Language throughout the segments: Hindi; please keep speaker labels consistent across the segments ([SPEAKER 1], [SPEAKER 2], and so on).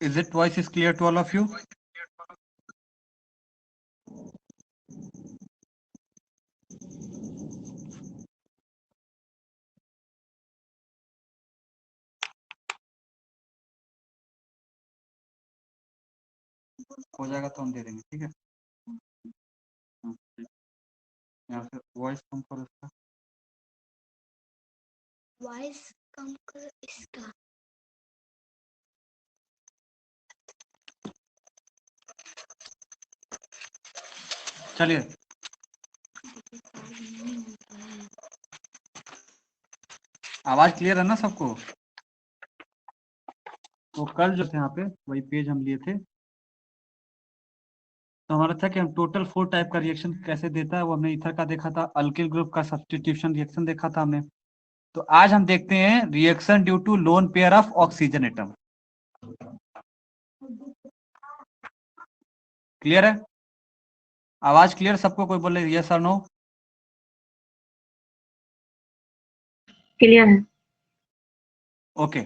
[SPEAKER 1] Is it voice is clear to all of you? हो जाएगा तो हम दे देंगे, ठीक है। यहाँ से वॉइस कम करो इसका,
[SPEAKER 2] वॉइस कम कर इसका।
[SPEAKER 1] चलिए। आवाज क्लियर है ना सबको? तो कल जो थे यहाँ पे वही पेज हम लिए थे, तो हमारा था कि हम टोटल 4 टाइप का रिएक्शन कैसे देता है, वो हमने ईथर का देखा था, अल्किल ग्रुप का सब्स्टिट्यूशन रिएक्शन देखा था हमने। तो आज हम देखते हैं reaction due to lone pair of oxygen atom. Clear है? आवाज क्लियर सबको? कोई बोले यस और नो?
[SPEAKER 3] क्लियर है।
[SPEAKER 1] ओके।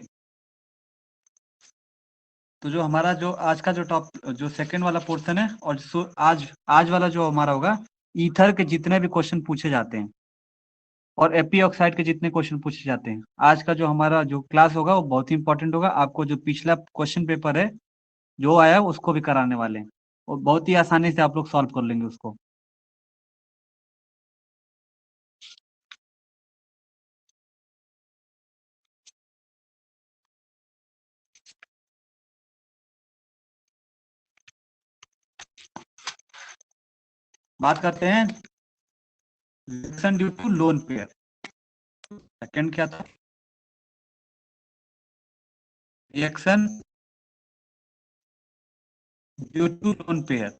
[SPEAKER 1] तो जो हमारा जो आज का जो सेकंड वाला पोर्शन है, और आज वाला जो हमारा होगा, ईथर के जितने भी क्वेश्चन पूछे जाते हैं और एपी ऑक्साइड के जितने क्वेश्चन पूछे जाते हैं, आज का जो हमारा जो क्लास होगा वो बहुत ही इंपॉर्टेंट होगा। आपको जो पिछला क्वेश्चन पेपर है जो आया उसको भी कराने वाले हैं, और बहुत ही आसानी से आप लोग सॉल्व कर लेंगे उसको। बात करते हैं reaction due to lone pair. Second क्या था? Reaction due to lone pair,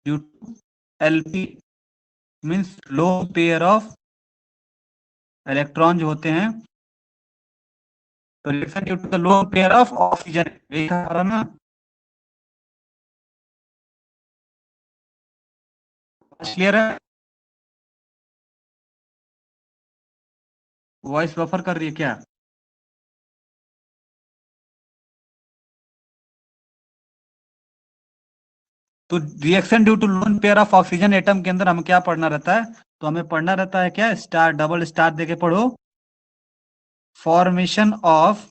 [SPEAKER 1] due to LP means lone pair of electron जो होते हैं। तो reaction due to the lone pair of oxygen, यही था हमारा ना। क्लियर है? वॉइस बफर कर रही है क्या? तो reaction due to lone pair of oxygen atom के अंदर हमें क्या पढ़ना रहता है? तो हमें पढ़ना रहता है क्या, स्टार डबल स्टार देके पढ़ो, formation of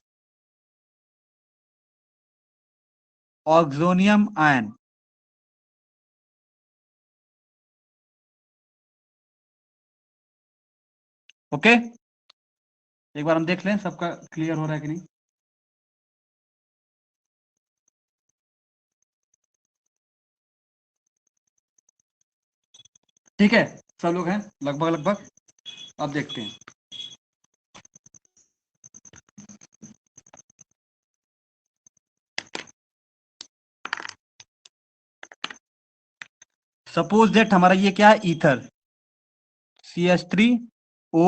[SPEAKER 1] oxonium ion. Okay, एक बार हम देख लें सबका क्लियर हो रहा है कि नहीं। ठीक है, सब लोग हैं लगभग लगभग। अब देखते हैं। सपोज दैट हमारा ये क्या है, ईथर CH3O,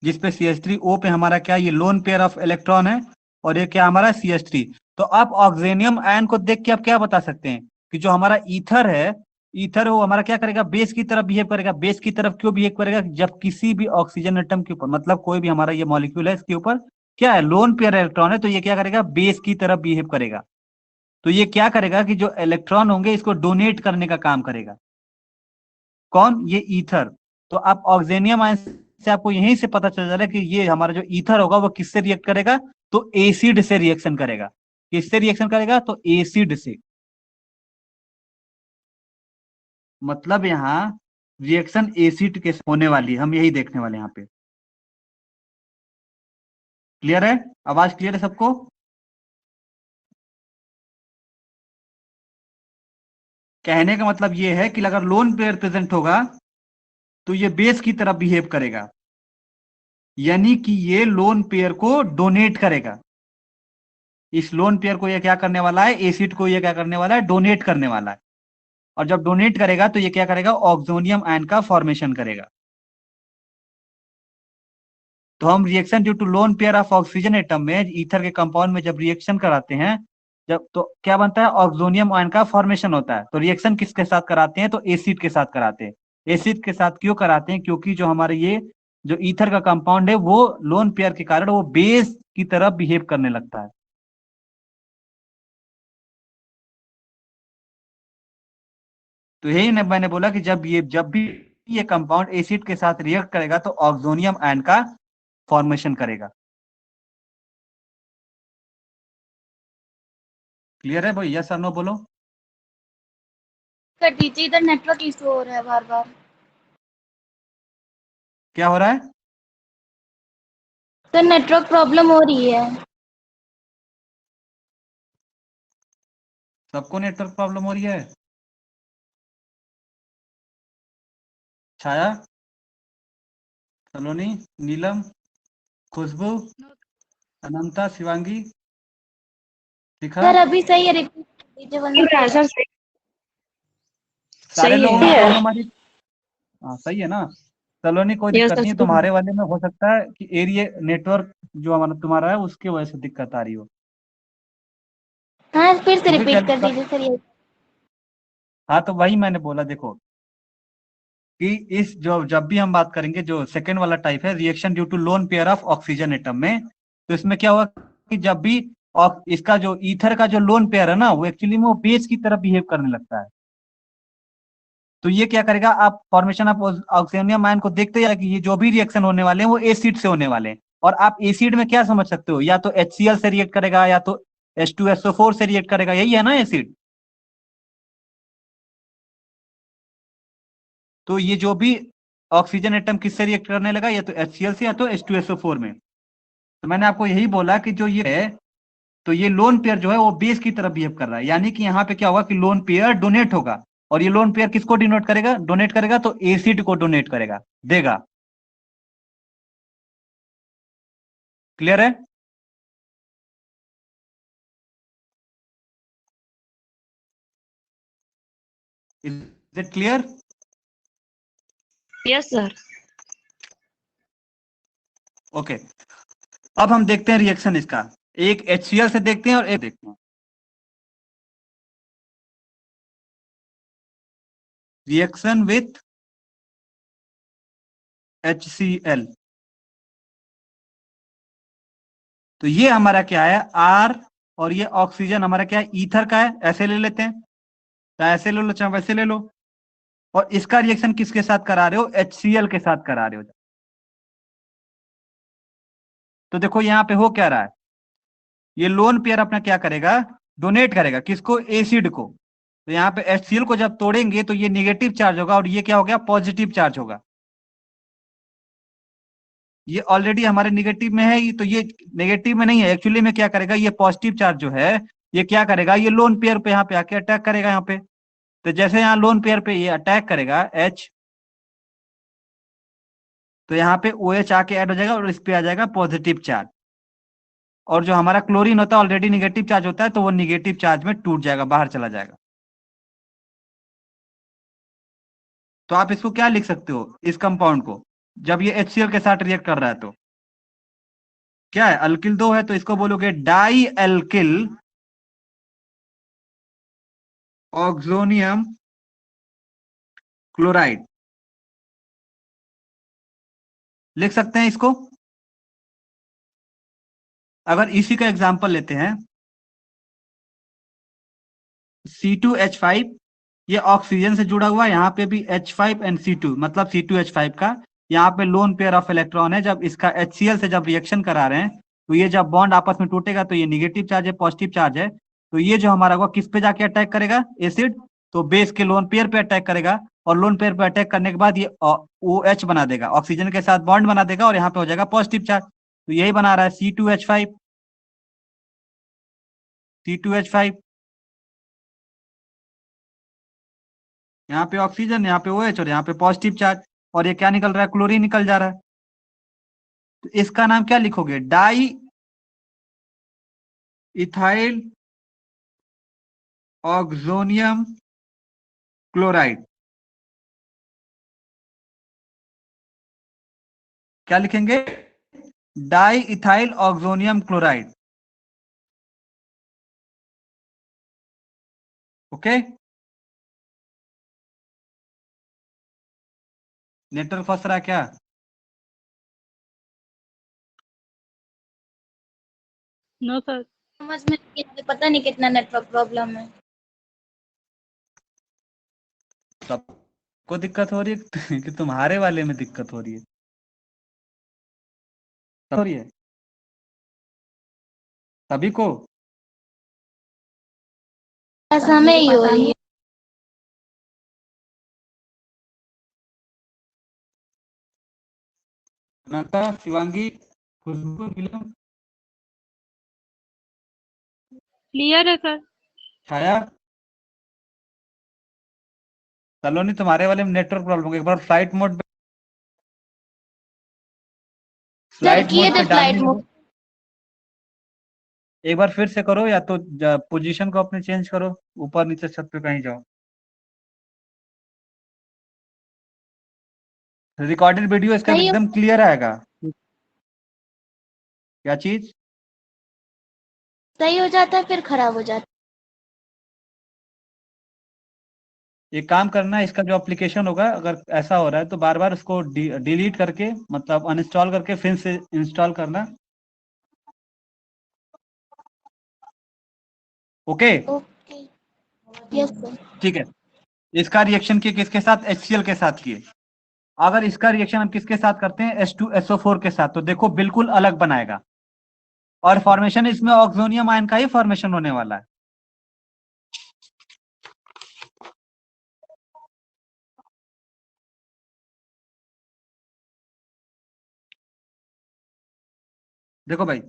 [SPEAKER 1] जिसपे CH3O पे हमारा क्या, ये लोन पेयर ऑफ इलेक्ट्रॉन है, और ये क्या हमारा CH3। तो आप ऑक्सीनियम आयन को देख के आप क्या बता सकते हैं कि जो हमारा ईथर है, ईथर वो हमारा क्या करेगा, बेस की तरफ बिहेव करेगा। बेस की तरफ क्यों बिहेव करेगा? जब किसी भी ऑक्सीजन एटम के ऊपर, मतलब कोई भी हमारा ये मॉलिक्यूल है, इसके ऊपर क्या है, लोन पेयर इलेक्ट्रॉन है, तो ये क्या करेगा, बेस की तरफ बिहेव करेगा। तो ये क्या करेगा कि जो इलेक्ट्रॉन होंगे इसको डोनेट करने का काम करेगा। कौन? ये ईथर। तो आप ऑक्सीनियम आयन से आपको यहीं से पता चल जा रहा है कि ये हमारा जो ईथर होगा वो किससे रिएक्ट करेगा, तो एसिड से रिएक्शन करेगा। किससे रिएक्शन करेगा? तो एसिड से। मतलब यहाँ रिएक्शन एसिड के होने वाली है, हम यही देखने वाले हैं यहाँ पे। क्लियर है? आवाज क्लियर है सबको? कहने का मतलब ये है कि अगर लोन पेयर प्रेजेंट होगा तो ये बेस की तरफ बिहेव करेगा, यानी कि ये लोन पेयर को डोनेट करेगा। इस लोन पेयर को ये क्या करने वाला है, एसिड को ये क्या करने वाला है, डोनेट करने वाला है। और जब डोनेट करेगा तो ये क्या करेगा, ऑक्सोनियम आयन का फॉर्मेशन करेगा। तो हम reaction due to lone pair of oxygen atom में ईथर के कंपाउंड में जब रिएक्शन कराते हैं, जब तो क्या बनता है, ऑक्सोनियम आयन का फॉर्मेशन होता है। तो रिएक्शन किसके साथ कराते हैं, तो एसिड के साथ कराते हैं। एसिड के साथ क्यों कराते हैं? क्योंकि जो हमारे ये जो ईथर का कंपाउंड है वो लोन पेयर के कारण वो बेस की तरफ बिहेव करने लगता है। तो यही मैंने बोला कि जब भी ये कंपाउंड एसिड के साथ रिएक्ट करेगा तो ऑक्सोनियम आयन का फॉर्मेशन करेगा। क्लियर है भाई? यस और नो बोलो।
[SPEAKER 3] सर टीचर इधर नेटवर्क इशू हो रहा है बार बार।
[SPEAKER 1] क्या हो रहा है?
[SPEAKER 3] सर नेटवर्क प्रॉब्लम हो रही है।
[SPEAKER 1] सबको नेटवर्क प्रॉब्लम हो रही है? छाया, सलोनी, नीलम, खुशबू, अनंता, शिवांगी, शिखा,
[SPEAKER 3] सर अभी सही है, रिपीट कीजिए वरना
[SPEAKER 4] सर सही
[SPEAKER 1] सारे
[SPEAKER 4] सही
[SPEAKER 1] लोगों
[SPEAKER 4] है।
[SPEAKER 1] में प्रॉब्लम आ रही? हाँ सही है ना। सलोनी कोई
[SPEAKER 4] यस
[SPEAKER 1] दिक्कत
[SPEAKER 4] सर
[SPEAKER 1] नहीं है,
[SPEAKER 4] सही है।
[SPEAKER 1] तुम्हारे वाले में हो सकता है कि एरिया नेटवर्क जो हमारा तुम्हारा है उसके वजह से दिक्कत आ रही हो।
[SPEAKER 3] हाँ फिर से
[SPEAKER 1] तो भी
[SPEAKER 3] रिपीट कर दीजिए सर ये।
[SPEAKER 1] हाँ तो वही मैंने बोला, देखो कि इस जो जब भी हम बात करेंगे जो सेकेंड वाला टाइप है reaction due to lone pair of oxygen atom में, तो इसमें क्या होगा कि जब भी इसका जो ईथर का जो लोन पेयर है ना वो एक्चुअली में वो बेस की तरह बिहेव करने लगता है। तो ये क्या करेगा, आप फॉर्मेशन ऑफ ऑक्सीजनियम आयन को देखते हैं कि ये जो भी रिएक्शन होने वाले हैं वो एसिड से होने वाले हैं। और आप एसिड में क्या समझ सकते हो, या तो HCl से रिएक्ट करेगा या तो H2SO4 से रिएक्ट करेगा, यही है ना एसिड। तो ये जो भी ऑक्सीजन एटम किससे रिएक्ट करने लगा, या तो HCl से या तो H2SO4 में। तो मैंने आपको यही बोला कि जो ये है, तो ये लोन पेयर जो है वो बेस की तरफ बिहेव कर रहा है, यानी कि यहाँ पे क्या होगा कि लोन पेयर डोनेट होगा। और ये लोन पेयर किसको डिनोट करेगा, डोनेट करेगा तो एसिड को डोनेट करेगा, देगा। क्लियर है? Is it clear?
[SPEAKER 4] Yes sir.
[SPEAKER 1] Okay, अब हम देखते हैं रिएक्शन इसका, एक HCl से देखते हैं और एक देखते हैं रिएक्शन विथ HCl। तो ये हमारा क्या है, R, और ये ऑक्सीजन हमारा क्या है, ईथर का है। ऐसे ले लेते हैं, चाहे ऐसे ले लो चाहे वैसे ले लो। और इसका रिएक्शन किसके साथ करा रहे हो, HCl के साथ करा रहे हो। तो देखो यहां पे हो क्या रहा है, ये लोन पेयर अपना क्या करेगा, डोनेट करेगा किसको, एसिड को। तो यहाँ पे HCl को जब तोड़ेंगे तो ये निगेटिव चार्ज होगा और ये क्या हो गया, पॉजिटिव चार्ज होगा। ये ऑलरेडी हमारे निगेटिव में है, ये तो ये नेगेटिव में नहीं है, एक्चुअली में क्या करेगा, ये पॉजिटिव चार्ज जो है ये क्या करेगा, ये लोन पेयर पे यहाँ पे आके अटैक करेगा यहाँ पे। तो जैसे यहाँ लोन पेयर पे ये अटैक करेगा H, तो यहाँ पे OH आके ऐड हो जाएगा और इस पे आ जाएगा पॉजिटिव चार्ज। और जो हमारा क्लोरीन होता है ऑलरेडी निगेटिव चार्ज होता है, तो वो निगेटिव चार्ज में टूट जाएगा, बाहर चला जाएगा। तो आप इसको क्या लिख सकते हो, इस कंपाउंड को, जब ये HCl के साथ रिएक्ट कर रहा है तो क्या है, अल्किल दो है तो इसको बोलोगे डाई एल्किल ऑक्सोनियम क्लोराइड, लिख सकते हैं इसको। अगर इसी का एग्जांपल लेते हैं, C2H5, ये ऑक्सीजन से जुड़ा हुआ है, यहाँ पे भी H5 and C2 मतलब C2H5 का यहाँ पे लोन पेयर ऑफ इलेक्ट्रॉन है। जब इसका HCl से जब रिएक्शन करा रहे हैं तो ये जब बॉन्ड आपस में टूटेगा तो ये निगेटिव चार्ज है, पॉजिटिव चार्ज है। तो ये जो हमारा होगा किस पे जाके अटैक करेगा, एसिड, तो बेस के लोन पेयर पे अटैक करेगा। और लोन पेयर पे अटैक करने के बाद ये OH बना देगा, ऑक्सीजन के साथ बॉन्ड बना देगा और यहाँ पे हो जाएगा पॉजिटिव चार्ज। तो यही बना रहा है C2H5, C2H5, यहाँ पे ऑक्सीजन, यहाँ पे OH और यहाँ पे पॉजिटिव चार्ज। और ये क्या निकल रहा है, क्लोरीन निकल जा रहा है। तो इसका नाम क्या लिखोगे, डाई इथाइल ऑक्सोनियम क्लोराइड। क्या लिखेंगे, diethyl oxonium chloride. Okay, network फंस रहा है क्या?
[SPEAKER 4] No sir.
[SPEAKER 3] समझ में नहीं, पता नहीं कितना नेटवर्क प्रॉब्लम है।
[SPEAKER 1] सबको दिक्कत हो रही है कि तुम्हारे वाले में दिक्कत हो रही है? सब हो रही है सभी को?
[SPEAKER 3] बस हमें ही हो रही है।
[SPEAKER 1] नका, शिवांगी, खुशबू, नीलम,
[SPEAKER 4] क्लियर है सर।
[SPEAKER 1] छाया, सलोनी, तुम्हारे वाले में नेटवर्क प्रॉब्लम, एक बार फ्लाइट मोड पे,
[SPEAKER 3] सर
[SPEAKER 1] फ्लाइट
[SPEAKER 3] किए
[SPEAKER 1] मोड
[SPEAKER 3] थे
[SPEAKER 1] पे
[SPEAKER 3] फ्लाइट
[SPEAKER 1] डालने
[SPEAKER 3] मोड।
[SPEAKER 1] दो। एक बार फिर से करो, या तो पोजीशन को अपने चेंज करो, ऊपर नीचे छत पे कहीं जाओ। रिकॉर्डेड वीडियो इसका
[SPEAKER 3] सही हो
[SPEAKER 1] एकदम क्लियर आएगा। क्या चीज?
[SPEAKER 3] सही हो जाता है फिर खराब हो जाता
[SPEAKER 1] एक काम करना, इसका जो एप्लीकेशन होगा, अगर ऐसा हो रहा है तो बार बार उसको डिलीट करके, मतलब अनइंस्टॉल करके फिर से इंस्टॉल करना। ओके,
[SPEAKER 3] है। ओके। Yes sir.
[SPEAKER 1] ठीक है। इसका रिएक्शन किए किसके साथ? HCl के साथ किए। अगर इसका रिएक्शन हम किसके साथ करते हैं? H2SO4 के साथ, तो देखो बिल्कुल अलग बनाएगा। और फॉर्मेशन इसमें ऑक्सोनियम आयन का ही फॉर्मेशन होने वाला है। देखो भाई,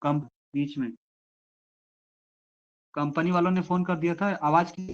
[SPEAKER 1] कम बीच में कंपनी वालों ने फोन कर दिया था, आवाज की